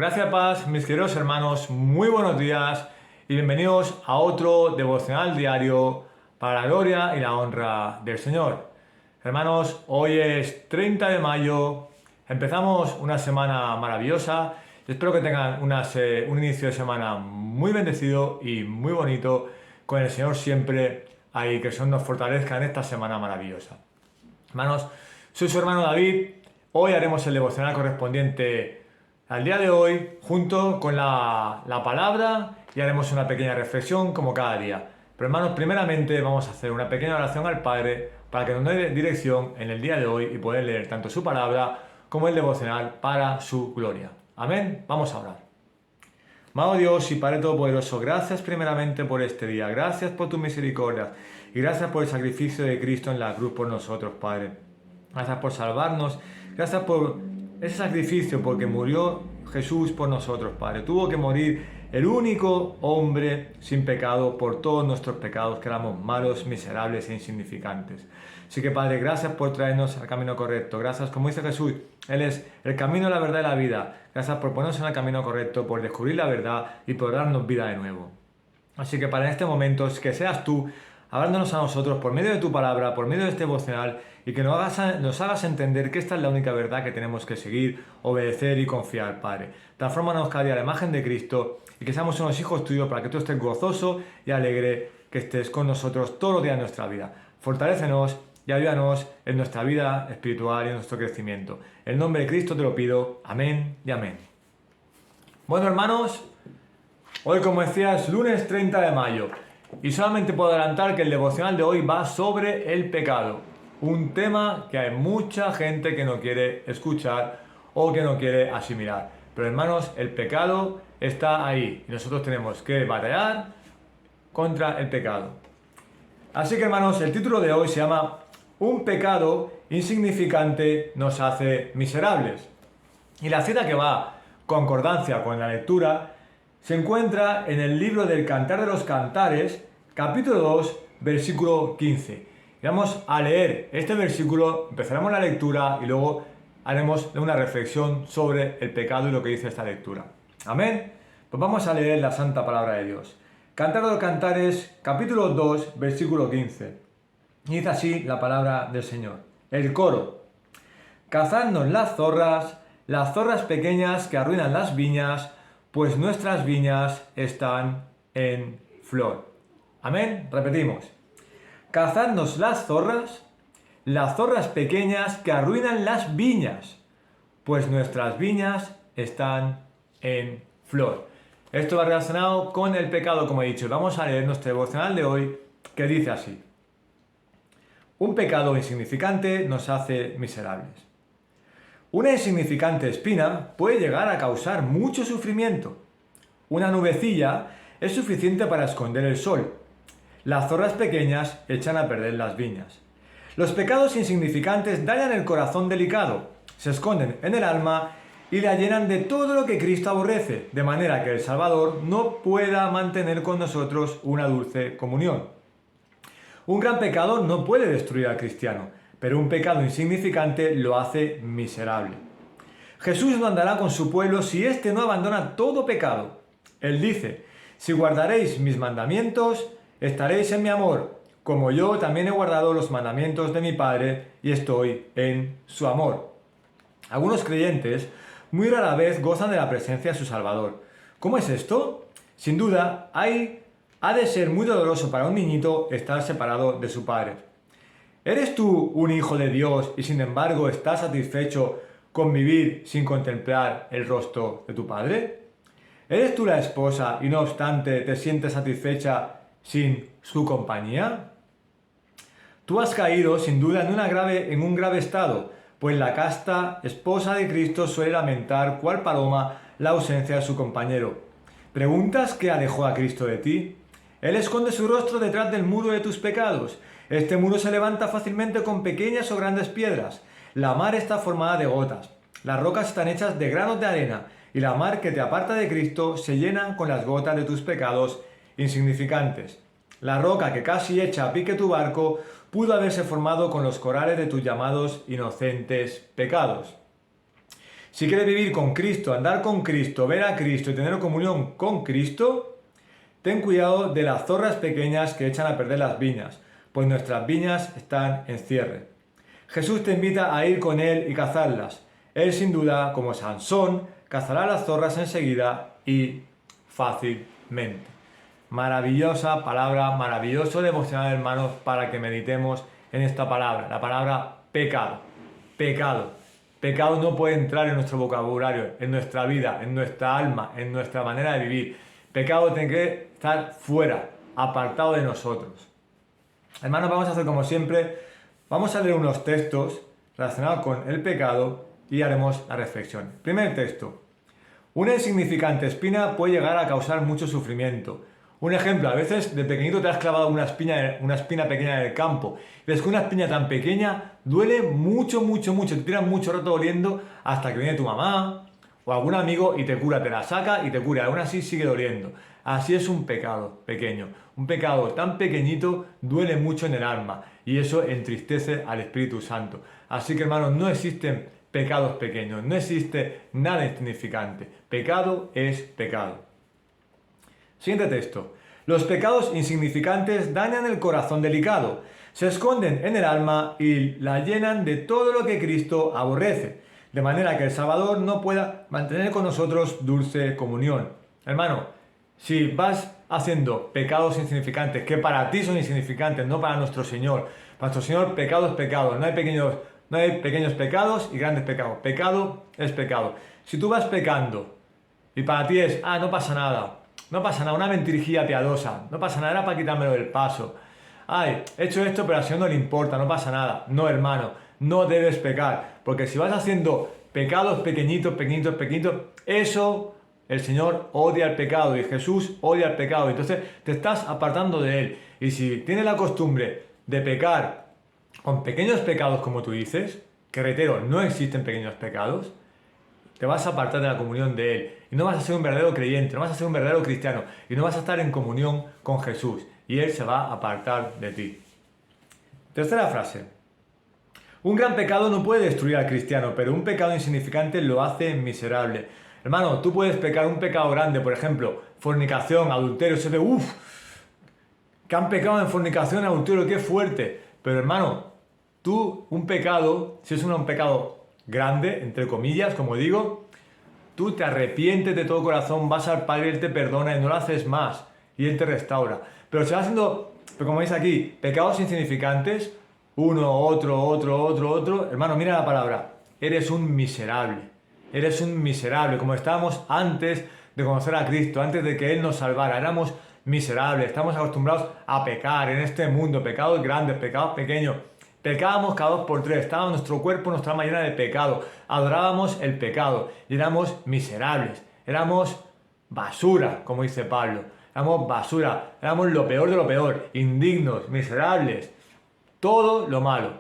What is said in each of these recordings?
Gracias, paz, mis queridos hermanos, muy buenos días y bienvenidos a otro devocional diario para la gloria y la honra del Señor. Hermanos, hoy es 30 de mayo, empezamos una semana maravillosa. Espero que tengan un inicio de semana muy bendecido y muy bonito, con el Señor siempre ahí, que el Señor nos fortalezca en esta semana maravillosa. Hermanos, soy su hermano David. Hoy haremos el devocional correspondiente al día de hoy, junto con la palabra, y haremos una pequeña reflexión como cada día. Pero hermanos, primeramente vamos a hacer una pequeña oración al Padre para que nos dé dirección en el día de hoy y poder leer tanto su palabra como el devocional para su gloria. Amén. Vamos a orar. Amado Dios y Padre Todopoderoso, gracias primeramente por este día, gracias por tu misericordia y gracias por el sacrificio de Cristo en la cruz por nosotros, Padre. Gracias por salvarnos, gracias por ese sacrificio, porque murió Jesús por nosotros, Padre. Tuvo que morir el único hombre sin pecado por todos nuestros pecados, que éramos malos, miserables e insignificantes. Así que, Padre, gracias por traernos al camino correcto. Gracias, como dice Jesús, Él es el camino, la verdad y la vida. Gracias por ponernos en el camino correcto, por descubrir la verdad y por darnos vida de nuevo. Así que para este momento, que seas tú hablándonos a nosotros por medio de tu palabra, por medio de este devocional, y que nos hagas entender que esta es la única verdad que tenemos que seguir, obedecer y confiar, Padre. Transfórmanos cada día a la imagen de Cristo y que seamos unos hijos tuyos para que tú estés gozoso y alegre, que estés con nosotros todos los días de nuestra vida. Fortalécenos y ayúdanos en nuestra vida espiritual y en nuestro crecimiento. En nombre de Cristo te lo pido. Amén y amén. Bueno, hermanos, hoy, como decía, es lunes 30 de mayo. Y solamente puedo adelantar que el devocional de hoy va sobre el pecado. Un tema que hay mucha gente que no quiere escuchar o que no quiere asimilar. Pero hermanos, el pecado está ahí y nosotros tenemos que batallar contra el pecado. Así que, hermanos, el título de hoy se llama Un pecado insignificante nos hace miserables. Y la cita que va concordancia con la lectura se encuentra en el libro del Cantar de los Cantares, capítulo 2, versículo 15. Y vamos a leer este versículo, empezaremos la lectura y luego haremos una reflexión sobre el pecado y lo que dice esta lectura. Amén. Pues vamos a leer la santa palabra de Dios. Cantar de los Cantares, capítulo 2, versículo 15. Y dice así la palabra del Señor. El coro. Cazadnos las zorras pequeñas que arruinan las viñas, pues nuestras viñas están en flor. Amén. Repetimos. Cazadnos las zorras pequeñas que arruinan las viñas, pues nuestras viñas están en flor. Esto va relacionado con el pecado, como he dicho. Vamos a leer nuestro devocional de hoy, que dice así. Un pecado insignificante nos hace miserables. Una insignificante espina puede llegar a causar mucho sufrimiento. Una nubecilla es suficiente para esconder el sol. Las zorras pequeñas echan a perder las viñas. Los pecados insignificantes dañan el corazón delicado, se esconden en el alma y la llenan de todo lo que Cristo aborrece, de manera que el Salvador no pueda mantener con nosotros una dulce comunión. Un gran pecado no puede destruir al cristiano, pero un pecado insignificante lo hace miserable. Jesús no andará con su pueblo si éste no abandona todo pecado. Él dice, si guardaréis mis mandamientos, estaréis en mi amor, como yo también he guardado los mandamientos de mi Padre y estoy en su amor. Algunos creyentes muy rara vez gozan de la presencia de su Salvador. ¿Cómo es esto? Sin duda, ha de ser muy doloroso para un niñito estar separado de su padre. ¿Eres tú un hijo de Dios y sin embargo estás satisfecho con vivir sin contemplar el rostro de tu Padre? ¿Eres tú la esposa y no obstante te sientes satisfecha sin su compañía? Tú has caído sin duda en un grave estado, pues la casta esposa de Cristo suele lamentar cual paloma la ausencia de su compañero. ¿Preguntas qué alejó a Cristo de ti? Él esconde su rostro detrás del muro de tus pecados. Este muro se levanta fácilmente con pequeñas o grandes piedras. La mar está formada de gotas. Las rocas están hechas de granos de arena, y la mar que te aparta de Cristo se llena con las gotas de tus pecados insignificantes. La roca que casi echa a pique tu barco pudo haberse formado con los corales de tus llamados inocentes pecados. Si quieres vivir con Cristo, andar con Cristo, ver a Cristo y tener comunión con Cristo, ten cuidado de las zorras pequeñas que echan a perder las viñas, pues nuestras viñas están en cierre. Jesús te invita a ir con Él y cazarlas. Él sin duda, como Sansón, cazará las zorras enseguida y fácilmente. Maravillosa palabra, maravilloso devocional, hermanos, para que meditemos en esta palabra, la palabra pecado. Pecado. Pecado no puede entrar en nuestro vocabulario, en nuestra vida, en nuestra alma, en nuestra manera de vivir. Pecado tiene que estar fuera, apartado de nosotros. Hermanos, vamos a hacer como siempre, vamos a leer unos textos relacionados con el pecado y haremos la reflexión. Primer texto. Una insignificante espina puede llegar a causar mucho sufrimiento. Un ejemplo, a veces de pequeñito te has clavado una espina pequeña en el campo. Ves que una espina tan pequeña duele mucho, te tira mucho rato doliendo hasta que viene tu mamá o algún amigo y te cura, te la saca y te cura. Aún así sigue doliendo. Así es un pecado pequeño. Un pecado tan pequeñito duele mucho en el alma y eso entristece al Espíritu Santo. Así que, hermanos, no existen pecados pequeños, no existe nada insignificante. Pecado es pecado. Siguiente texto. Los pecados insignificantes dañan el corazón delicado, se esconden en el alma y la llenan de todo lo que Cristo aborrece, de manera que el Salvador no pueda mantener con nosotros dulce comunión. Hermano, si vas haciendo pecados insignificantes, que para ti son insignificantes, no para nuestro Señor. Para nuestro Señor, pecado es pecado. No hay pequeños pecados y grandes pecados. Pecado es pecado. Si tú vas pecando y para ti es, no pasa nada. No pasa nada, una mentirijilla piadosa. No pasa nada, era para quitármelo del paso. He hecho esto, pero al Señor no le importa, no pasa nada. No, hermano, no debes pecar. Porque si vas haciendo pecados pequeñitos, eso, el Señor odia el pecado y Jesús odia el pecado. Entonces te estás apartando de Él. Y si tienes la costumbre de pecar con pequeños pecados, como tú dices, que reitero, no existen pequeños pecados, te vas a apartar de la comunión de Él y no vas a ser un verdadero creyente, no vas a ser un verdadero cristiano y no vas a estar en comunión con Jesús y Él se va a apartar de ti. Tercera frase. Un gran pecado no puede destruir al cristiano, pero un pecado insignificante lo hace miserable. Hermano, tú puedes pecar un pecado grande, por ejemplo, fornicación, adulterio, se ve, que han pecado en fornicación, adulterio, qué fuerte. Pero hermano, tú un pecado, si es un pecado grande, entre comillas, como digo, tú te arrepientes de todo corazón, vas al Padre, Él te perdona y no lo haces más y Él te restaura. Pero se va haciendo, como veis aquí, pecados insignificantes, uno, otro, hermano, mira la palabra, eres un miserable, como estábamos antes de conocer a Cristo, antes de que Él nos salvara, éramos miserables, estamos acostumbrados a pecar en este mundo, pecados grandes, pecados pequeños. Pecábamos cada 2 por 3, estaba nuestro cuerpo, nuestra alma llena de pecado, adorábamos el pecado y éramos miserables, éramos basura, como dice Pablo, éramos basura, éramos lo peor de lo peor, indignos, miserables, todo lo malo.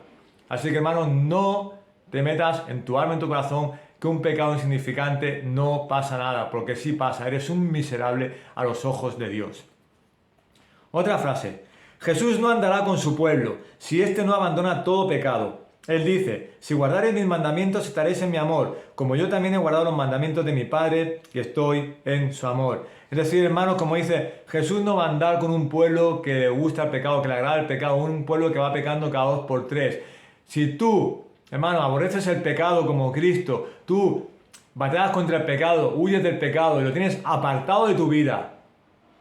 Así que, hermano, no te metas en tu alma, en tu corazón, que un pecado insignificante no pasa nada, porque sí pasa, eres un miserable a los ojos de Dios. Otra frase. Jesús no andará con su pueblo, si éste no abandona todo pecado. Él dice, si guardareis mis mandamientos estaréis en mi amor, como yo también he guardado los mandamientos de mi Padre y estoy en su amor. Es decir, hermanos, como dice, Jesús no va a andar con un pueblo que le gusta el pecado, que le agrada el pecado, un pueblo que va pecando cada 2 por 3. Si tú, hermano, aborreces el pecado como Cristo, tú batallas contra el pecado, huyes del pecado y lo tienes apartado de tu vida,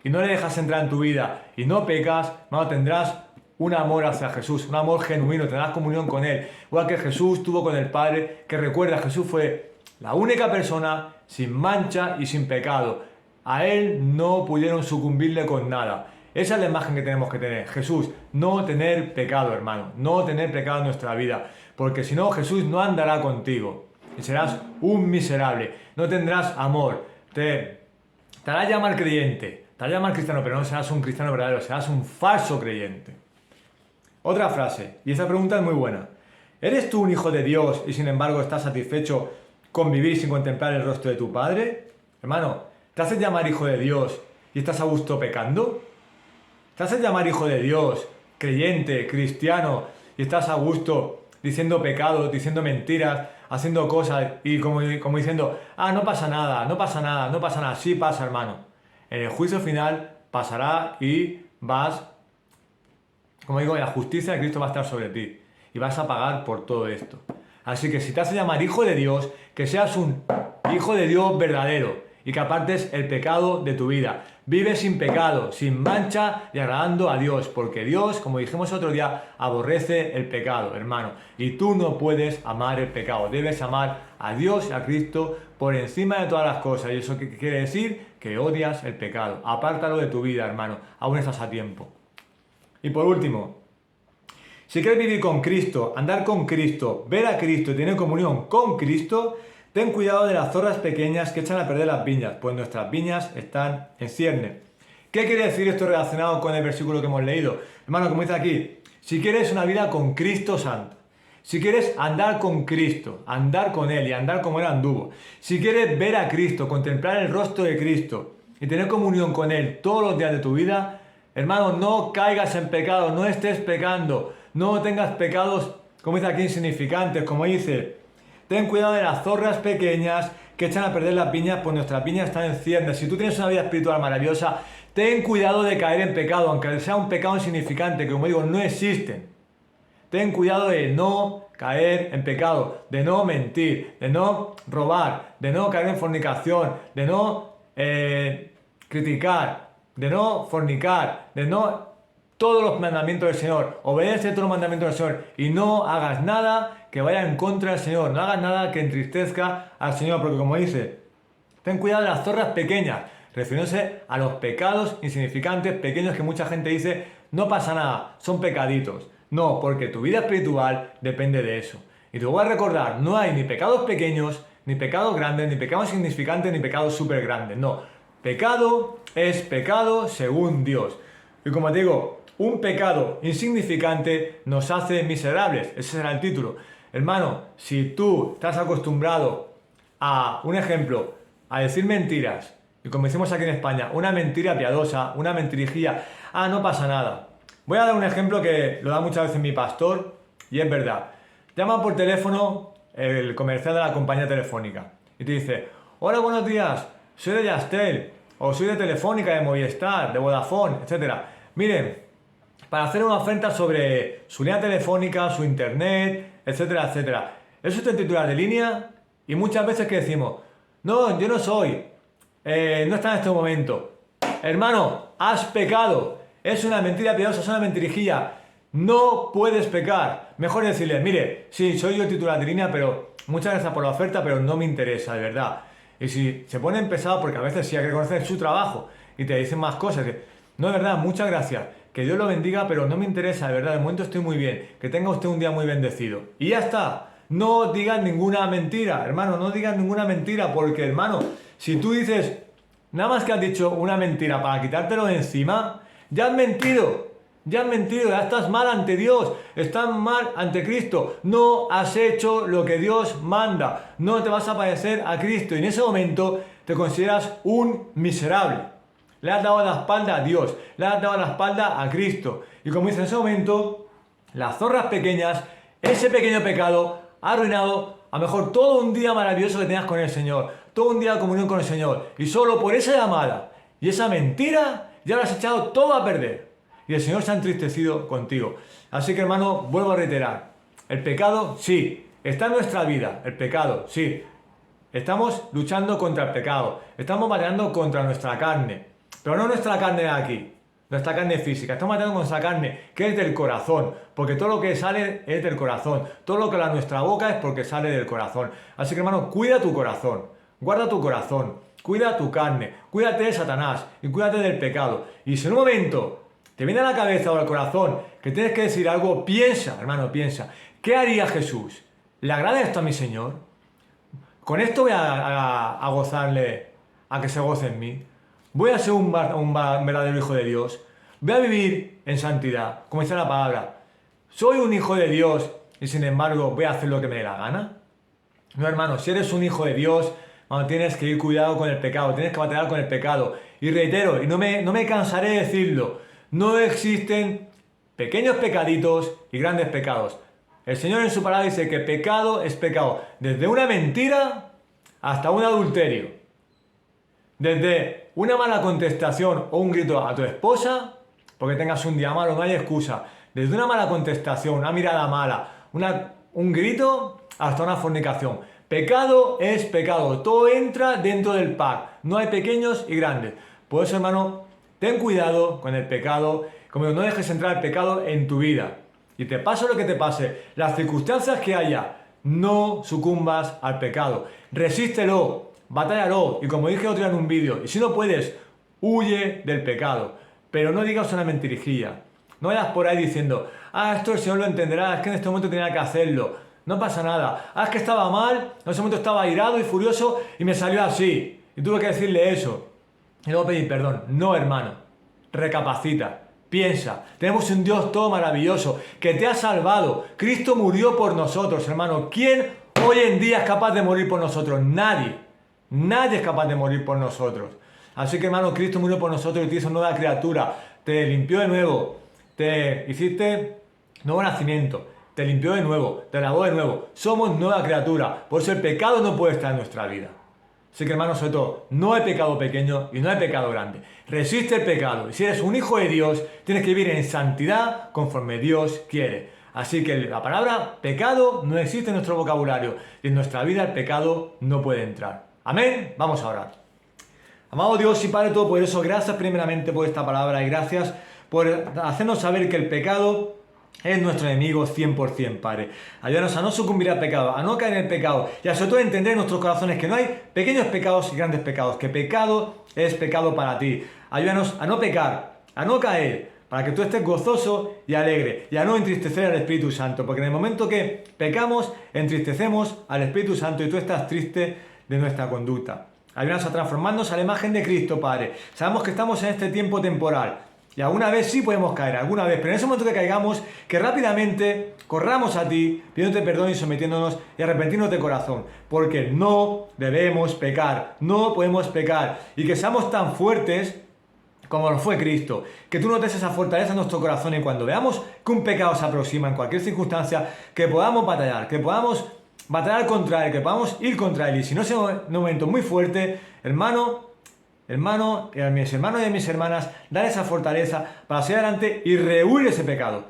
y no le dejas entrar en tu vida y no pecas, hermano, tendrás un amor hacia Jesús, un amor genuino, tendrás comunión con Él. Igual que Jesús tuvo con el Padre, que recuerda, Jesús fue la única persona sin mancha y sin pecado. A Él no pudieron sucumbirle con nada. Esa es la imagen que tenemos que tener. Jesús, no tener pecado, hermano, no tener pecado en nuestra vida. Porque si no, Jesús no andará contigo y serás un miserable. No tendrás amor, te harás llamar creyente. Te harás llamar cristiano, pero no serás un cristiano verdadero, serás un falso creyente. Otra frase, y esta pregunta es muy buena. ¿Eres tú un hijo de Dios y sin embargo estás satisfecho con vivir sin contemplar el rostro de tu Padre? Hermano, ¿te haces llamar hijo de Dios y estás a gusto pecando? ¿Te haces llamar hijo de Dios, creyente, cristiano y estás a gusto diciendo pecados, diciendo mentiras, haciendo cosas y como diciendo, no pasa nada, no pasa nada, no pasa nada. Sí pasa, hermano. En el juicio final pasará y vas, como digo, la justicia de Cristo va a estar sobre ti y vas a pagar por todo esto. Así que si te hace llamar hijo de Dios, que seas un hijo de Dios verdadero y que apartes el pecado de tu vida. Vive sin pecado, sin mancha y agradando a Dios, porque Dios, como dijimos otro día, aborrece el pecado, hermano. Y tú no puedes amar el pecado, debes amar a Dios y a Cristo por encima de todas las cosas. ¿Y eso qué quiere decir? Que odias el pecado. Apártalo de tu vida, hermano, aún estás a tiempo. Y por último, si quieres vivir con Cristo, andar con Cristo, ver a Cristo y tener comunión con Cristo, ten cuidado de las zorras pequeñas que echan a perder las viñas, pues nuestras viñas están en cierne. ¿Qué quiere decir esto relacionado con el versículo que hemos leído? Hermano, como dice aquí, si quieres una vida con Cristo Santo, si quieres andar con Cristo, andar con Él y andar como Él anduvo, si quieres ver a Cristo, contemplar el rostro de Cristo y tener comunión con Él todos los días de tu vida, hermano, no caigas en pecado, no estés pecando, no tengas pecados, como dice aquí, insignificantes, como dice, ten cuidado de las zorras pequeñas que echan a perder las viñas, pues nuestras viñas están en ciernes. Si tú tienes una vida espiritual maravillosa, ten cuidado de caer en pecado, aunque sea un pecado insignificante, que como digo, no existen. Ten cuidado de no caer en pecado, de no mentir, de no robar, de no caer en fornicación, de no criticar, de no fornicar, de no... Todos los mandamientos del Señor, obedece todos los mandamientos del Señor y no hagas nada que vaya en contra del Señor, no hagas nada que entristezca al Señor, porque como dice, ten cuidado de las zorras pequeñas, refiriéndose a los pecados insignificantes, pequeños que mucha gente dice, no pasa nada, son pecaditos. No, porque tu vida espiritual depende de eso. Y te voy a recordar, no hay ni pecados pequeños, ni pecados grandes, ni pecados insignificantes, ni pecados súper grandes. No, pecado es pecado según Dios. Y como te digo, un pecado insignificante nos hace miserables. Ese será el título. Hermano, si tú estás acostumbrado a, un ejemplo, a decir mentiras, y como decimos aquí en España, una mentira piadosa, una mentirijilla, no pasa nada. Voy a dar un ejemplo que lo da muchas veces mi pastor, y es verdad. Llama por teléfono el comercial de la compañía telefónica, y te dice, hola, buenos días, soy de Yastel, o soy de Telefónica, de Movistar, de Vodafone, etc. Miren, para hacer una oferta sobre su línea telefónica, su internet, etcétera, etcétera. ¿Es usted titular de línea? Y muchas veces que decimos, no, yo no soy, no está en este momento. Hermano, has pecado. Es una mentira piadosa, es una mentirijilla. No puedes pecar. Mejor decirle, mire, sí, soy yo titular de línea, pero muchas gracias por la oferta, pero no me interesa, de verdad. Y si se ponen pesados, porque a veces sí hay que reconocer su trabajo y te dicen más cosas, no, de verdad, muchas gracias. Que Dios lo bendiga, pero no me interesa, de verdad, de momento estoy muy bien. Que tenga usted un día muy bendecido. Y ya está. No digas ninguna mentira, hermano, no digas ninguna mentira, porque, hermano, si tú dices, nada más que has dicho una mentira para quitártelo de encima, ya has mentido, ya estás mal ante Dios, estás mal ante Cristo, no has hecho lo que Dios manda, no te vas a parecer a Cristo, y en ese momento te consideras un miserable. Le has dado la espalda a Dios, le has dado la espalda a Cristo. Y como dice en ese momento, las zorras pequeñas, ese pequeño pecado ha arruinado a lo mejor todo un día maravilloso que tenías con el Señor, todo un día de comunión con el Señor. Y solo por esa llamada y esa mentira ya lo has echado todo a perder. Y el Señor se ha entristecido contigo. Así que, hermano, vuelvo a reiterar. El pecado, sí, está en nuestra vida. El pecado, sí. Estamos luchando contra el pecado. Estamos batallando contra nuestra carne. Pero no nuestra carne de aquí, nuestra carne física. Estamos matando con nuestra carne, que es del corazón. Porque todo lo que sale es del corazón. Todo lo que habla nuestra boca es porque sale del corazón. Así que, hermano, cuida tu corazón. Guarda tu corazón. Cuida tu carne. Cuídate de Satanás. Y cuídate del pecado. Y si en un momento te viene a la cabeza o al corazón que tienes que decir algo, piensa, hermano, piensa. ¿Qué haría Jesús? ¿Le agrada esto a mi Señor? Con esto voy a gozarle, a que se goce en mí. Voy a ser un verdadero hijo de Dios. Voy a vivir en santidad, como dice la palabra. Soy un hijo de Dios y sin embargo voy a hacer lo que me dé la gana. No, hermano, si eres un hijo de Dios, tienes que ir cuidado con el pecado, tienes que batallar con el pecado. Y reitero, y no me cansaré de decirlo, no existen pequeños pecaditos y grandes pecados. El Señor en su palabra dice que pecado es pecado. Desde una mentira hasta un adulterio. Desde una mala contestación o un grito a tu esposa, porque tengas un día malo, no hay excusa. Desde una mala contestación, una mirada mala, un grito, hasta una fornicación. Pecado es pecado. Todo entra dentro del pack. No hay pequeños y grandes. Por eso, hermano, ten cuidado con el pecado. Como no dejes entrar el pecado en tu vida. Y te pase lo que te pase, las circunstancias que haya, no sucumbas al pecado. Resístelo, batállalo. Y como dije otro día en un vídeo, y si no puedes, huye del pecado. Pero no digas una mentirijilla. No vayas por ahí diciendo, esto el Señor lo entenderá, es que en este momento tenía que hacerlo. No pasa nada. Es que estaba mal, en ese momento estaba airado y furioso y me salió así. Y tuve que decirle eso. Y luego pedir perdón. No, hermano. Recapacita. Piensa, tenemos un Dios todo maravilloso que te ha salvado. Cristo murió por nosotros, hermano. ¿Quién hoy en día es capaz de morir por nosotros? Nadie. Nadie es capaz de morir por nosotros. Así que, hermano, Cristo murió por nosotros y te hizo nueva criatura. Te limpió de nuevo. Te hiciste nuevo nacimiento. Te limpió de nuevo. Te lavó de nuevo. Somos nueva criatura. Por eso el pecado no puede estar en nuestra vida. Así que, hermano, sobre todo, no hay pecado pequeño y no hay pecado grande. Resiste el pecado. Y si eres un hijo de Dios, tienes que vivir en santidad conforme Dios quiere. Así que la palabra pecado no existe en nuestro vocabulario. Y en nuestra vida el pecado no puede entrar. Amén. Vamos a orar. Amado Dios y Padre Todopoderoso, gracias primeramente por esta palabra y gracias por hacernos saber que el pecado es nuestro enemigo 100%, Padre. Ayúdanos a no sucumbir al pecado, a no caer en el pecado y a sobre todo entender en nuestros corazones que no hay pequeños pecados y grandes pecados, que pecado es pecado para ti. Ayúdanos a no pecar, a no caer, para que tú estés gozoso y alegre y a no entristecer al Espíritu Santo, porque en el momento que pecamos, entristecemos al Espíritu Santo y tú estás triste de nuestra conducta. Ayúdanos a transformarnos a la imagen de Cristo, Padre. Sabemos que estamos en este tiempo temporal. Y alguna vez sí podemos caer, alguna vez, pero en ese momento que caigamos, que rápidamente corramos a ti, pidiéndote perdón y sometiéndonos y arrepentirnos de corazón, porque no debemos pecar, no podemos pecar, y que seamos tan fuertes como lo fue Cristo, que tú nos des esa fortaleza en nuestro corazón y cuando veamos que un pecado se aproxima en cualquier circunstancia, que podamos batallar contra él, que podamos ir contra él, y si no es un momento muy fuerte, hermano, y a mis hermanos y a mis hermanas, dar esa fortaleza para seguir adelante y rehuir ese pecado,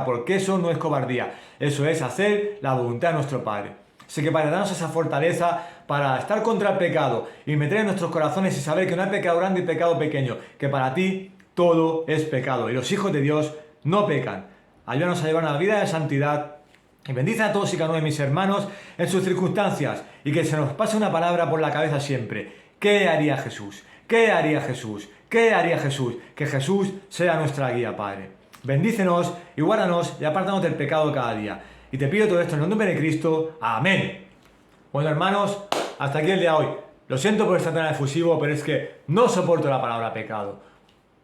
porque eso no es cobardía, eso es hacer la voluntad de nuestro Padre. Así que Padre, danos esa fortaleza para estar contra el pecado y meter en nuestros corazones y saber que no hay pecado grande y pecado pequeño, que para ti todo es pecado y los hijos de Dios no pecan. Ayúdanos a llevar una vida de santidad y bendice a todos y cada uno de mis hermanos en sus circunstancias y que se nos pase una palabra por la cabeza siempre. ¿Qué haría Jesús? ¿Qué haría Jesús? ¿Qué haría Jesús? Que Jesús sea nuestra guía, Padre. Bendícenos y guárdanos y apártanos del pecado cada día. Y te pido todo esto en el nombre de Cristo. Amén. Bueno, hermanos, hasta aquí el día de hoy. Lo siento por estar tan efusivo, pero es que no soporto la palabra pecado.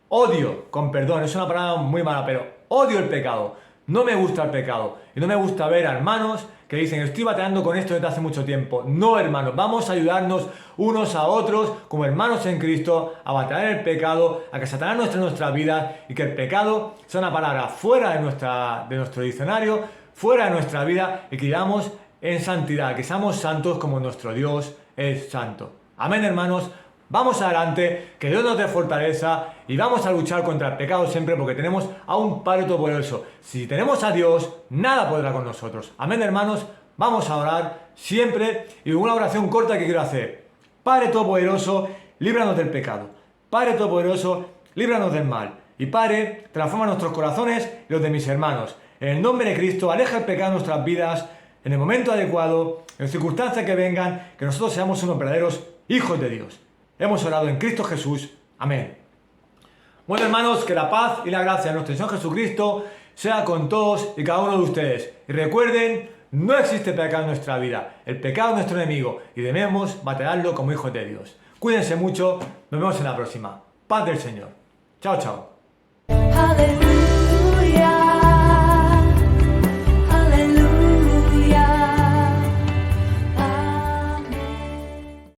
Odio, con perdón, es una palabra muy mala, pero odio el pecado. No me gusta el pecado. Y no me gusta ver a hermanos que dicen, estoy batallando con esto desde hace mucho tiempo. No, hermanos, vamos a ayudarnos unos a otros, como hermanos en Cristo, a batallar el pecado, a que Satanás no esté en nuestras vidas y que el pecado sea una palabra fuera de nuestro diccionario, fuera de nuestra vida y que vivamos en santidad, que seamos santos como nuestro Dios es santo. Amén, hermanos. Vamos adelante, que Dios nos dé fortaleza y vamos a luchar contra el pecado siempre porque tenemos a un Padre Todopoderoso. Si tenemos a Dios, nada podrá con nosotros. Amén, hermanos. Vamos a orar siempre y una oración corta que quiero hacer. Padre Todopoderoso, líbranos del pecado. Padre Todopoderoso, líbranos del mal. Y Padre, transforma nuestros corazones y los de mis hermanos. En el nombre de Cristo, aleja el pecado de nuestras vidas en el momento adecuado, en las circunstancias que vengan, que nosotros seamos unos verdaderos hijos de Dios. Hemos orado en Cristo Jesús. Amén. Bueno, hermanos, que la paz y la gracia de nuestro Señor Jesucristo sea con todos y cada uno de ustedes. Y recuerden, no existe pecado en nuestra vida. El pecado es nuestro enemigo y debemos batallarlo como hijos de Dios. Cuídense mucho. Nos vemos en la próxima. Paz del Señor. Chao, chao. Aleluya.